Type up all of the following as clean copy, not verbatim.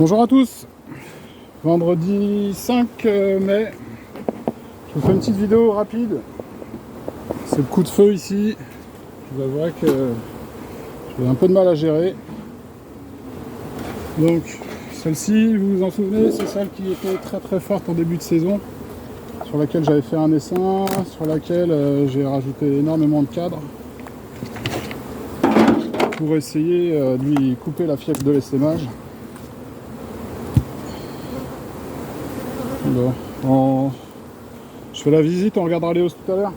Bonjour à tous, vendredi 5 mai, je vous fais une petite vidéo rapide. C'est le coup de feu ici, je vous avouerai que j'ai un peu de mal à gérer. Donc celle-ci, vous vous en souvenez, c'est celle qui était très forte en début de saison, sur laquelle j'avais fait un essaim, sur laquelle j'ai rajouté énormément de cadres pour essayer de lui couper la fièvre de l'essaimage. Bon, je fais la visite, on regardera les hausses tout à l'heure.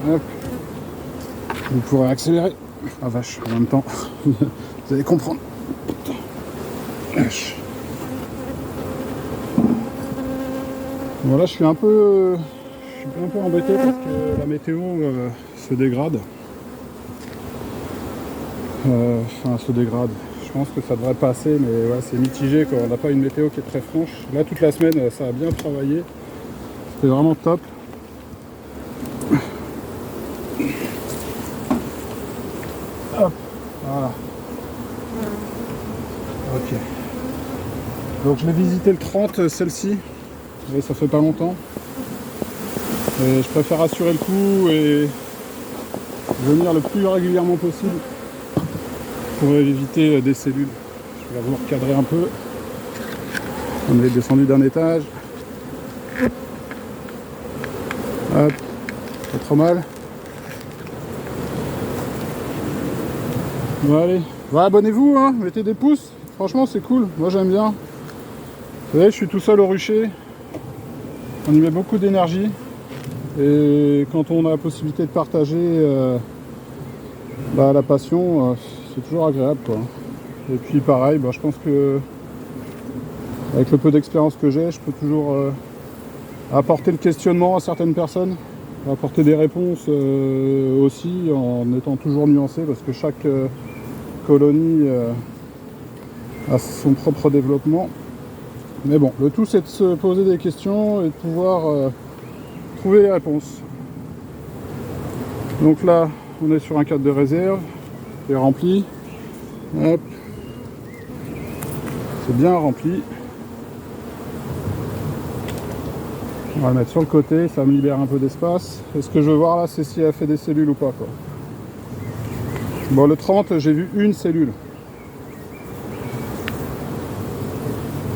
Hop. Vous pourrez accélérer. Ah vache, en même temps, vous allez comprendre. Voilà, je suis un peu embêté parce que la météo se dégrade. Enfin, se dégrade. Je pense que ça devrait passer, mais ouais, c'est mitigé quoi. On n'a pas une météo qui est très franche. Là, toute la semaine, ça a bien travaillé. C'était vraiment top. Hop, voilà. Ok. Donc je l'ai visité le 30, celle-ci. Et ça fait pas longtemps. Et je préfère assurer le coup et venir le plus régulièrement possible pour éviter des cellules. Je vais vous recadrer un peu. On est descendu d'un étage. Hop, pas trop mal. Bon allez, bah, abonnez-vous, hein, mettez des pouces. Franchement c'est cool, moi j'aime bien. Vous savez, je suis tout seul au rucher. On y met beaucoup d'énergie. Et quand on a la possibilité de partager la passion, c'est toujours agréable quoi. Et puis pareil, je pense que avec le peu d'expérience que j'ai, je peux toujours apporter le questionnement à certaines personnes, apporter des réponses aussi en étant toujours nuancé parce que chaque colonie a son propre développement. Mais bon, le tout c'est de se poser des questions et de pouvoir trouver les réponses. Donc là, on est sur un cadre de réserve, qui est rempli. Hop. C'est bien rempli. On va le mettre sur le côté, ça me libère un peu d'espace. Et ce que je veux voir là, c'est si elle fait des cellules ou pas, quoi. Bon, le 30, j'ai vu une cellule.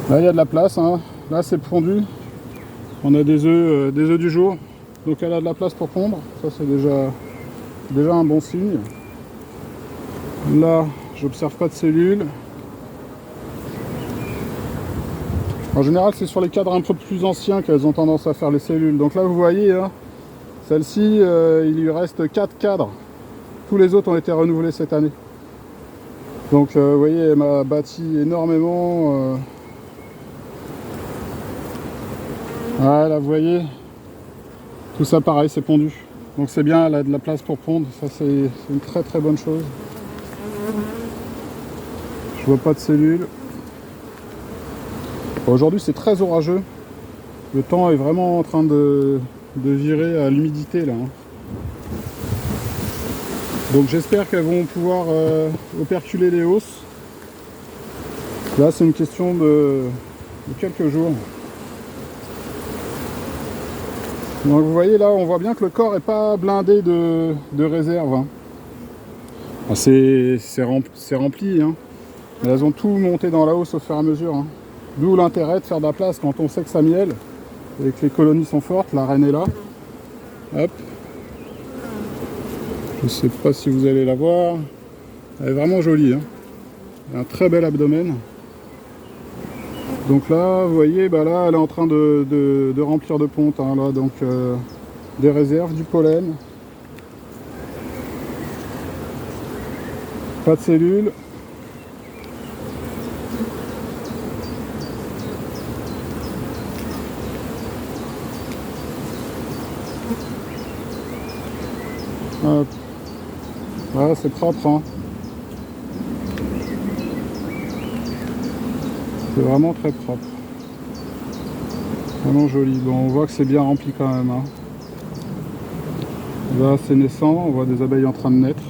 Là, il y a de la place, hein. Là, c'est pondu. On a des œufs du jour. Donc, elle a de la place pour pondre. Ça, c'est déjà un bon signe. Là, j'observe pas de cellules. En général, c'est sur les cadres un peu plus anciens qu'elles ont tendance à faire les cellules. Donc là, vous voyez, hein, celle-ci, il lui reste 4 cadres. Tous les autres ont été renouvelés cette année. Donc, vous voyez, elle m'a bâti énormément. Voilà, vous voyez, tout ça pareil, c'est pondu. Donc c'est bien, elle a de la place pour pondre. Ça, c'est une très bonne chose. Je vois pas de cellules. Aujourd'hui c'est très orageux. Le temps est vraiment en train de virer à l'humidité là. Donc j'espère qu'elles vont pouvoir operculer les hausses. Là c'est une question de quelques jours. Donc vous voyez là, on voit bien que le corps n'est pas blindé de réserve. Hein. C'est rempli. Hein. Elles ont tout monté dans la hausse au fur et à mesure. Hein. D'où l'intérêt de faire de la place quand on sait que ça miele et que les colonies sont fortes. La reine est là. Hop. Je ne sais pas si vous allez la voir. Elle est vraiment jolie. Hein. Elle a un très bel abdomen. Donc là, vous voyez, là, elle est en train de remplir de ponte. Hein, là, donc des réserves, du pollen. Pas de cellules. Hop. Voilà, c'est propre. Hein. C'est vraiment très propre. Vraiment joli. Bon, on voit que c'est bien rempli quand même. Hein. Là, c'est naissant. On voit des abeilles en train de naître.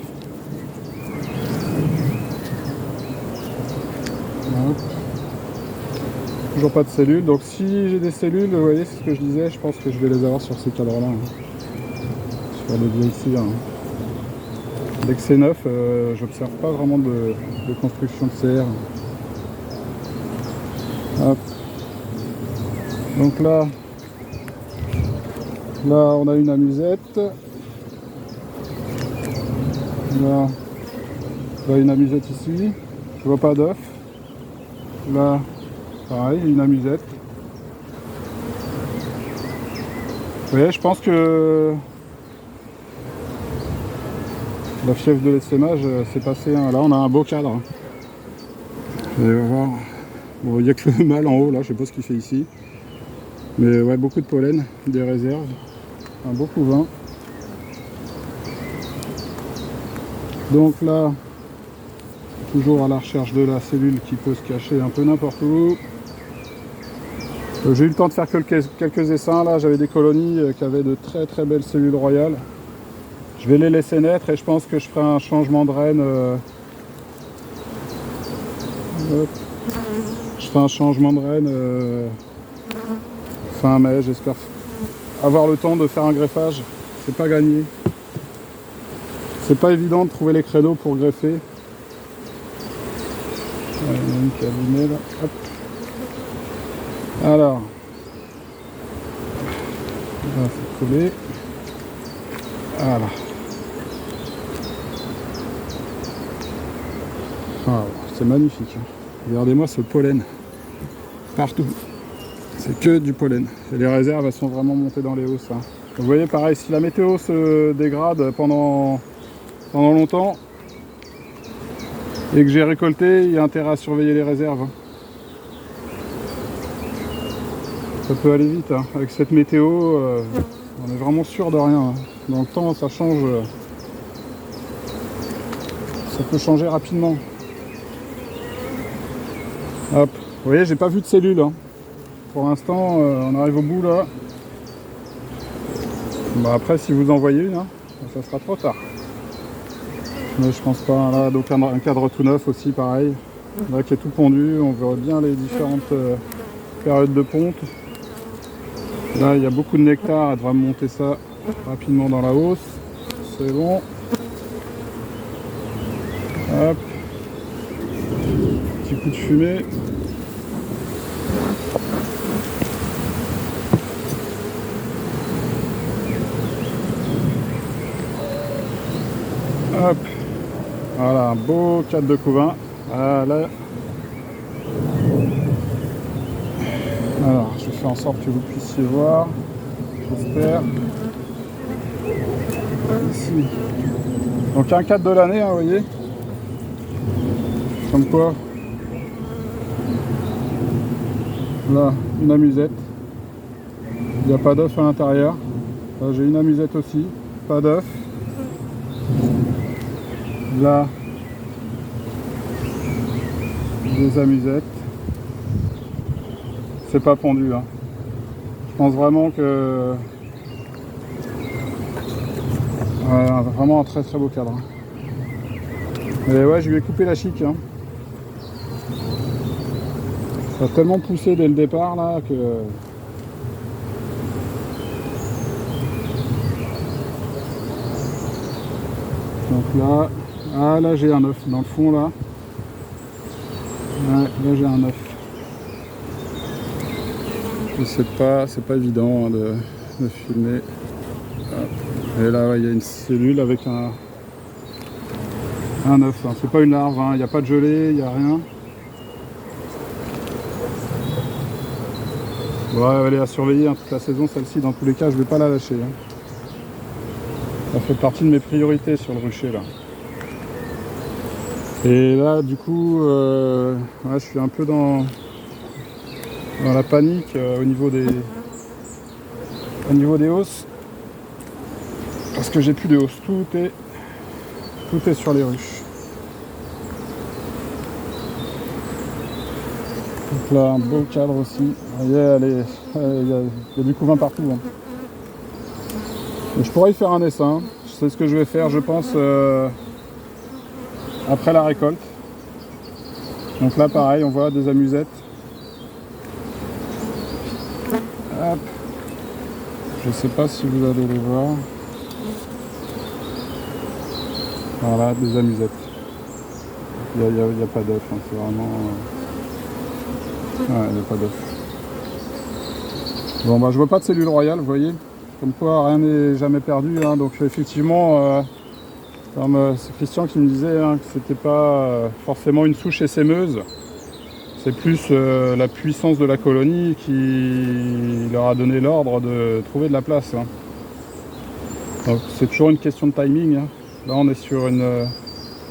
Hop. Toujours pas de cellules, donc si j'ai des cellules, vous voyez, c'est ce que je disais, je pense que je vais les avoir sur ces cadres-là, sur les vieilles cires. Dès que c'est neuf, j'observe pas vraiment de construction de CR. Hop. Donc là, on a une amusette. Là, une amusette ici. Je vois pas d'œuf. Là, pareil, une amusette. Vous voyez, je pense que la fièvre de l'essaimage s'est passée. Hein. Là, on a un beau cadre. Et on va voir. Bon, il n'y a que le mâle en haut, là, je sais pas ce qu'il fait ici. Mais ouais, beaucoup de pollen, des réserves. Un beau couvain. Donc là, toujours à la recherche de la cellule qui peut se cacher un peu n'importe où. J'ai eu le temps de faire quelques essaims. Là, j'avais des colonies qui avaient de très très belles cellules royales. Je vais les laisser naître et je pense que je ferai un changement de reine. Je ferai un changement de reine fin mai. J'espère avoir le temps de faire un greffage. C'est pas gagné. C'est pas évident de trouver les créneaux pour greffer. Il y a une cabinet là. Hop. Alors, là, c'est collé. Voilà. Ah, c'est magnifique. Regardez-moi ce pollen. Partout. C'est que du pollen. Et les réserves, elles sont vraiment montées dans les hausses. Hein. Vous voyez, pareil, si la météo se dégrade pendant longtemps et que j'ai récolté, il y a intérêt à surveiller les réserves. Ça peut aller vite. Hein. Avec cette météo, on est vraiment sûr de rien. Hein. Dans le temps, ça change. Ça peut changer rapidement. Hop. Vous voyez, j'ai pas vu de cellules. Hein. Pour l'instant, on arrive au bout là. Bah, après, si vous en voyez une, hein, ça sera trop tard. Mais je pense pas. Là, donc un cadre tout neuf aussi, pareil. Là, qui est tout pondu. On verra bien les différentes périodes de ponte. Là, il y a beaucoup de nectar. Elle devrait monter ça rapidement dans la hausse. C'est bon. Hop. Petit coup de fumée. Hop. Voilà, un beau cadre de couvain. Voilà. Alors, je fais en sorte que vous puissiez voir. J'espère. Ici. Donc un cadre de l'année, hein, vous voyez. Comme quoi. Là, une amusette. Il n'y a pas d'œuf à l'intérieur. Là, j'ai une amusette aussi. Pas d'œuf. Là, des amusettes. C'est pas pondu. Hein. Je pense vraiment que... Ouais, vraiment un très très beau cadre. Et ouais, je lui ai coupé la chic. Hein. Ça a tellement poussé dès le départ là que... Donc là, ah là j'ai un œuf dans le fond là. Ouais, là j'ai un œuf. C'est pas évident hein, de filmer. Et là il y a une cellule avec un œuf. Hein. C'est pas une larve, hein. Il n'y a pas de gelée, il n'y a rien. Ouais, elle est à surveiller hein, toute la saison celle-ci. Dans tous les cas, je vais pas la lâcher. Hein. Ça fait partie de mes priorités sur le rucher là. Et là du coup ouais, je suis un peu dans la panique au niveau des hausses parce que j'ai plus de hausse, tout est sur les ruches. Donc là un beau cadre aussi, vous voyez, il y a du couvain partout hein. Et je pourrais y faire un essaim, c'est ce que je vais faire je pense après la récolte. Donc là pareil, on voit des amusettes. Je sais pas si vous allez les voir. Voilà, des amusettes. Il n'y a pas d'œuf, hein, c'est vraiment... Ouais, il n'y a pas d'œuf. Bon bah je vois pas de cellule royale, vous voyez. Comme quoi rien n'est jamais perdu, hein. Donc effectivement, comme c'est Christian qui me disait, hein, que c'était pas forcément une souche essaimeuse. C'est plus la puissance de la colonie qui leur a donné l'ordre de trouver de la place, hein. Donc c'est toujours une question de timing, hein. Là on est sur une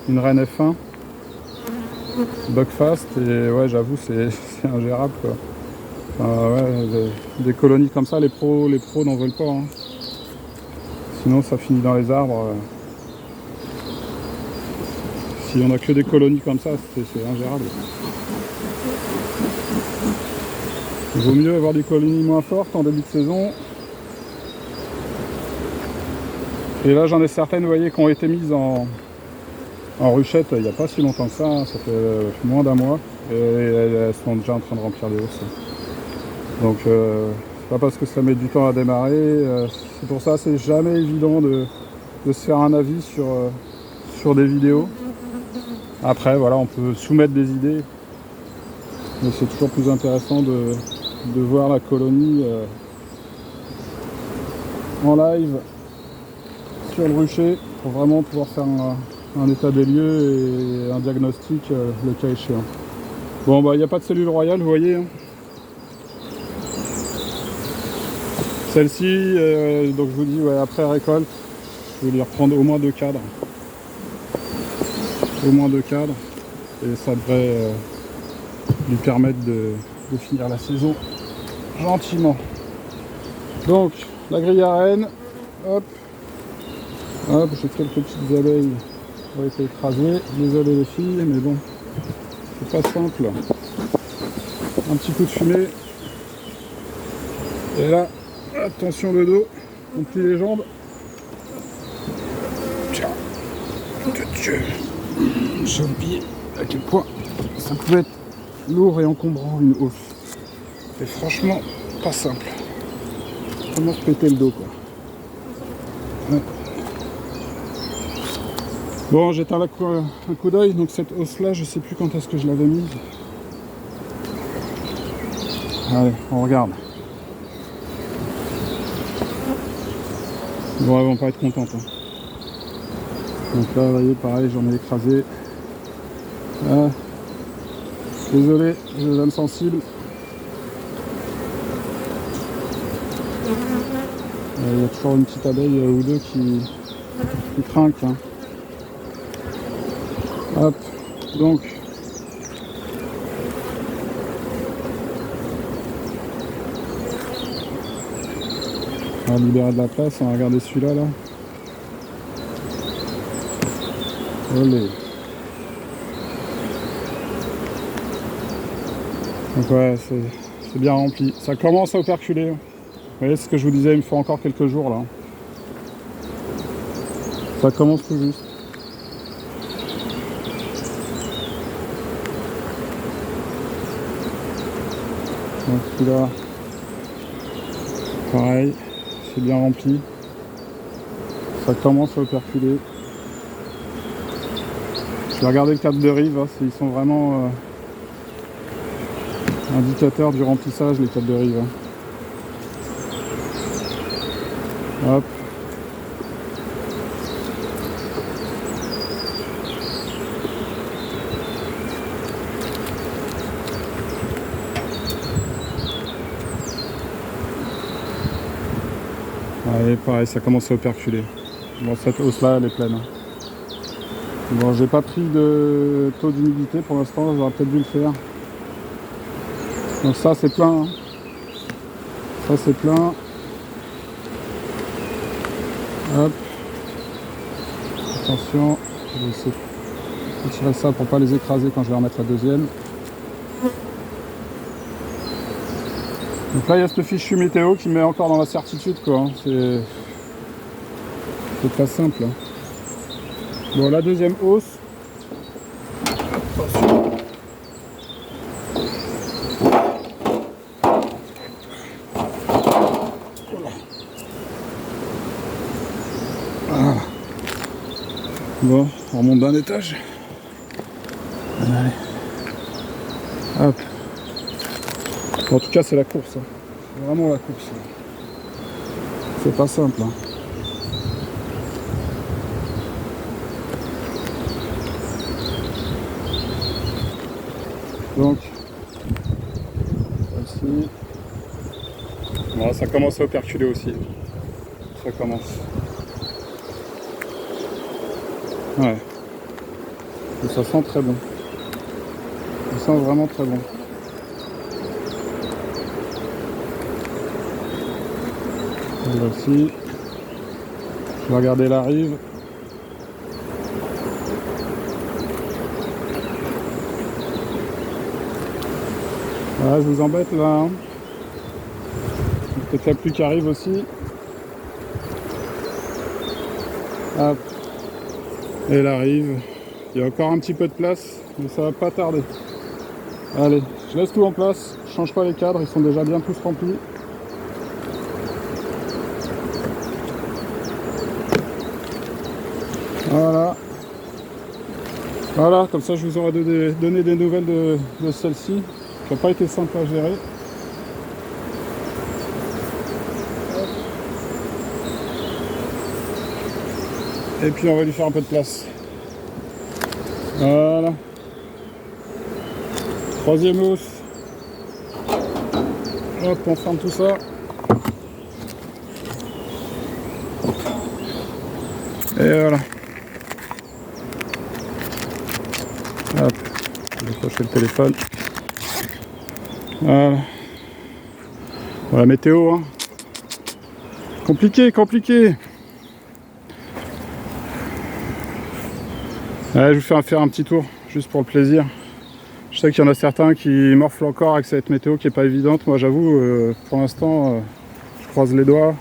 reine F1 Buckfast et ouais j'avoue c'est ingérable quoi. Ouais, des colonies comme ça les pros n'en veulent pas, hein. Sinon ça finit dans les arbres. Si on a que des colonies comme ça c'est ingérable. Il vaut mieux avoir des colonies moins fortes en début de saison. Et là j'en ai certaines, vous voyez, qui ont été mises en ruchette il n'y a pas si longtemps que ça, hein. Ça fait moins d'un mois. Et elles sont déjà en train de remplir les hausses. Donc c'est pas parce que ça met du temps à démarrer. C'est pour ça c'est jamais évident de se faire un avis sur des vidéos. Après voilà, on peut soumettre des idées. Mais c'est toujours plus intéressant de voir la colonie en live sur le rucher pour vraiment pouvoir faire un état des lieux et un diagnostic le cas échéant. Bon bah il n'y a pas de cellule royale, vous voyez, hein. Celle-ci, donc je vous dis, ouais, après récolte, je vais lui reprendre au moins 2 cadres. Au moins 2 cadres. Et ça devrait lui permettre de finir la saison gentiment. Donc la grille à reine, hop, hop, j'ai quelques petites abeilles qui ont été écrasées. Désolé les filles, mais bon, c'est pas simple. Un petit coup de fumée. Et là, attention le dos, on plie les jambes. Tiens, Dieu, j'ai oublié à quel point ça pouvait être lourd et encombrant une hausse. C'est franchement pas simple. Comment se péter le dos quoi. Ouais. Bon, j'éteins un coup d'œil, donc cette hausse là, je sais plus quand est-ce que je l'avais mise. Allez, on regarde. Bon, elles vont pas être contentes, hein. Donc là, vous voyez, pareil, j'en ai écrasé. Ah. Désolé, j'ai les âmes sensibles. Il y a toujours une petite abeille ou deux qui trinque, hein. Hop, donc on va libérer de la place, on va regarder celui-là là. Olé. Donc ouais, c'est bien rempli. Ça commence à operculer. Vous voyez ce que je vous disais, il me faut encore quelques jours là. Ça commence tout juste. Donc celui-là, pareil, c'est bien rempli. Ça commence à operculer. Je vais regarder le cap de rive, hein, ils sont vraiment indicateurs du remplissage, les caps de rive, hein. Hop. Allez, pareil, ça commence à operculer. Bon, cette hausse-là, elle est pleine. Bon, j'ai pas pris de taux d'humidité pour l'instant, j'aurais peut-être dû le faire. Donc ça, c'est plein, hein. Ça, c'est plein. Hop. Attention, je vais essayer de tirer ça pour pas les écraser quand je vais remettre la deuxième. Donc là, il y a cette fichu météo qui me met encore dans la certitude, quoi, hein. C'est pas simple, hein. Bon, la deuxième hausse. Attention. Voilà. Bon, on remonte d'un étage. Allez. Hop. Bon, en tout cas, c'est la course. Hein. C'est vraiment la course. C'est pas simple. Hein. Donc, ici. Bon, ça commence à perculer aussi. Ça commence. Ouais. Et ça sent très bon. Ça sent vraiment très bon. Et là aussi. Je vais regarder la rive. Voilà, je vous embête là. Hein. Peut-être la pluie qui arrive aussi. Hop. Et elle arrive. Il y a encore un petit peu de place, mais ça va pas tarder. Allez, je laisse tout en place. Je change pas les cadres, ils sont déjà bien tous remplis. Voilà. Voilà, comme ça je vous aurai donné des nouvelles de celle-ci, qui n'a pas été simple à gérer. Et puis on va lui faire un peu de place. Voilà. Troisième housse. Hop, on ferme tout ça. Et voilà. Hop, je vais décrocher le téléphone. Voilà. Bon, la météo, hein. Compliqué, compliqué. Ouais, je vais vous faire un petit tour, juste pour le plaisir. Je sais qu'il y en a certains qui morflent encore avec cette météo qui est pas évidente. Moi j'avoue, pour l'instant, je croise les doigts.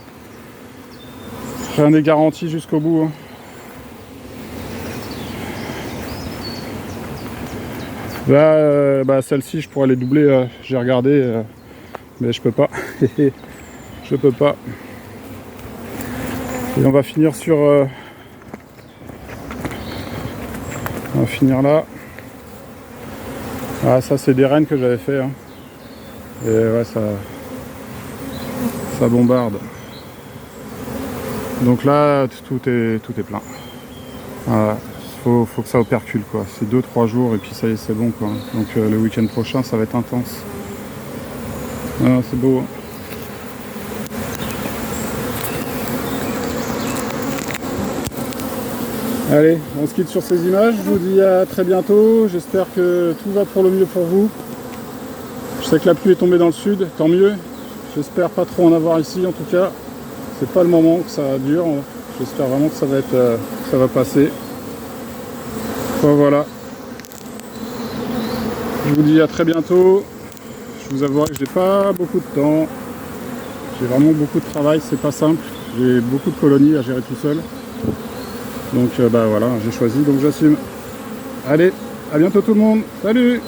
Rien n'est garanti jusqu'au bout. Hein. Là, celle-ci, je pourrais les doubler. J'ai regardé, mais je peux pas. Je peux pas. Et on va finir sur... on va finir là. Ah, ça c'est des rennes que j'avais fait. Hein. Et ouais, ça bombarde. Donc là, tout est plein. Voilà. Faut que ça opercule quoi. C'est 2-3 jours et puis ça y est, c'est bon quoi. Donc le week-end prochain, ça va être intense. Ah, c'est beau. Allez, on se quitte sur ces images. Je vous dis à très bientôt. J'espère que tout va pour le mieux pour vous. Je sais que la pluie est tombée dans le sud, tant mieux. J'espère pas trop en avoir ici en tout cas. C'est pas le moment que ça dure. J'espère vraiment que ça va être, ça va passer. Bon, voilà. Je vous dis à très bientôt. Je vous avoue que j'ai pas beaucoup de temps. J'ai vraiment beaucoup de travail, c'est pas simple. J'ai beaucoup de colonies à gérer tout seul. Donc voilà, j'ai choisi, donc j'assume. Allez, à bientôt tout le monde. Salut!